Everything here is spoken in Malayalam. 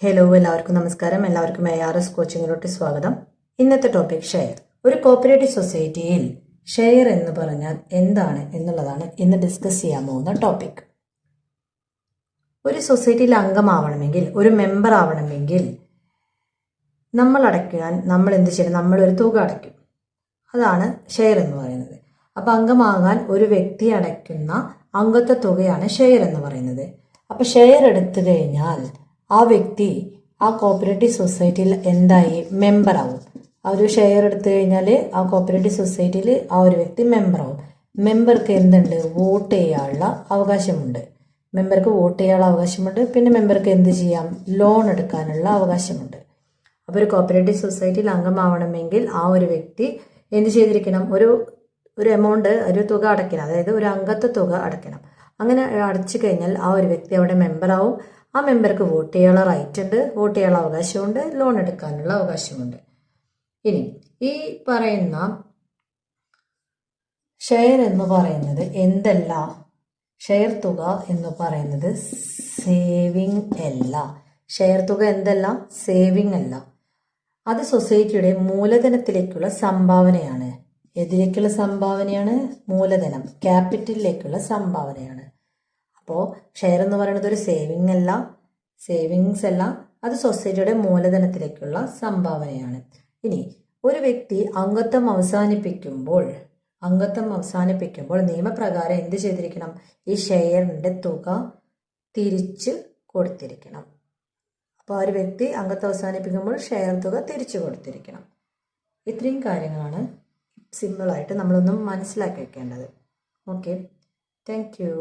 ഹലോ, എല്ലാവർക്കും നമസ്കാരം. എല്ലാവർക്കും ARS കോച്ചിങ്ങിലോട്ട് സ്വാഗതം. ഇന്നത്തെ ടോപ്പിക് ഷെയർ. ഒരു കോപ്പറേറ്റീവ് സൊസൈറ്റിയിൽ ഷെയർ എന്ന് പറഞ്ഞാൽ എന്താണ് എന്നുള്ളതാണ് ഇന്ന് ഡിസ്കസ് ചെയ്യാൻ പോകുന്ന ടോപ്പിക്. ഒരു സൊസൈറ്റിയിൽ അംഗമാവണമെങ്കിൽ, ഒരു മെമ്പർ ആവണമെങ്കിൽ നമ്മൾ എന്ത് ചെയ്യണം? നമ്മളൊരു തുക അടയ്ക്കും. അതാണ് ഷെയർ എന്ന് പറയുന്നത്. അപ്പം അംഗമാകാൻ ഒരു വ്യക്തി അടയ്ക്കുന്ന അംഗത്വ തുകയാണ് ഷെയർ എന്ന് പറയുന്നത്. അപ്പം ഷെയർ എടുത്തു കഴിഞ്ഞാൽ ആ വ്യക്തി ആ കോപ്പറേറ്റീവ് സൊസൈറ്റിയിൽ എന്തായി? മെമ്പറാവും. ആ ഒരു ഷെയർ എടുത്തു കഴിഞ്ഞാൽ ആ കോപ്പറേറ്റീവ് സൊസൈറ്റിയിൽ ആ ഒരു വ്യക്തി മെമ്പറാവും. മെമ്പർക്ക് എന്തുണ്ട്? വോട്ട് ചെയ്യാനുള്ള അവകാശമുണ്ട്. പിന്നെ മെമ്പർക്ക് എന്ത് ചെയ്യാം? ലോൺ എടുക്കാനുള്ള അവകാശമുണ്ട്. അപ്പോൾ ഒരു കോപ്പറേറ്റീവ് സൊസൈറ്റിയിൽ അംഗമാവണമെങ്കിൽ ആ ഒരു വ്യക്തി എന്ത് ചെയ്തിരിക്കണം? ഒരു എമൗണ്ട്, ഒരു തുക അടയ്ക്കണം. അതായത് ഒരു അംഗത്വ തുക അടയ്ക്കണം. അങ്ങനെ അടച്ചു കഴിഞ്ഞാൽ ആ ഒരു വ്യക്തി അവിടെ മെമ്പറാവും. ആ മെമ്പർക്ക് വോട്ട് ചെയ്യാനുള്ള റൈറ്റ് ഉണ്ട്, വോട്ട് ചെയ്യാനുള്ള അവകാശമുണ്ട്, ലോൺ എടുക്കാനുള്ള അവകാശമുണ്ട്. ഇനി ഈ പറയുന്ന ഷെയർ എന്ന് പറയുന്നത് എന്തല്ല? ഷെയർ തുക എന്ന് പറയുന്നത് സേവിങ് അല്ല. ഷെയർ തുക എന്തല്ല? സേവിങ് അല്ല. അത് സൊസൈറ്റിയുടെ മൂലധനത്തിലേക്കുള്ള സംഭാവനയാണ്. എതിലേക്കുള്ള സംഭാവനയാണ്? മൂലധനം, ക്യാപിറ്റലിലേക്കുള്ള സംഭാവനയാണ്. അപ്പോൾ ഷെയർ എന്ന് പറയുന്നത് ഒരു സേവിങ്സ് അല്ല, അത് സൊസൈറ്റിയുടെ മൂലധനത്തിലേക്കുള്ള സംഭാവനയാണ്. ഇനി ഒരു വ്യക്തി അംഗത്വം അവസാനിപ്പിക്കുമ്പോൾ നിയമപ്രകാരം എന്ത് ചെയ്തിരിക്കണം? ഈ ഷെയറിൻ്റെ തുക തിരിച്ച് കൊടുത്തിരിക്കണം. അപ്പോൾ ഒരു വ്യക്തി അംഗത്വം അവസാനിപ്പിക്കുമ്പോൾ ഷെയർ തുക തിരിച്ചു കൊടുത്തിരിക്കണം. ഇത്രയും കാര്യങ്ങളാണ് സിമ്പിളായിട്ട് നമ്മളൊന്നും മനസ്സിലാക്കി വെക്കേണ്ടത്. Okay, thank you.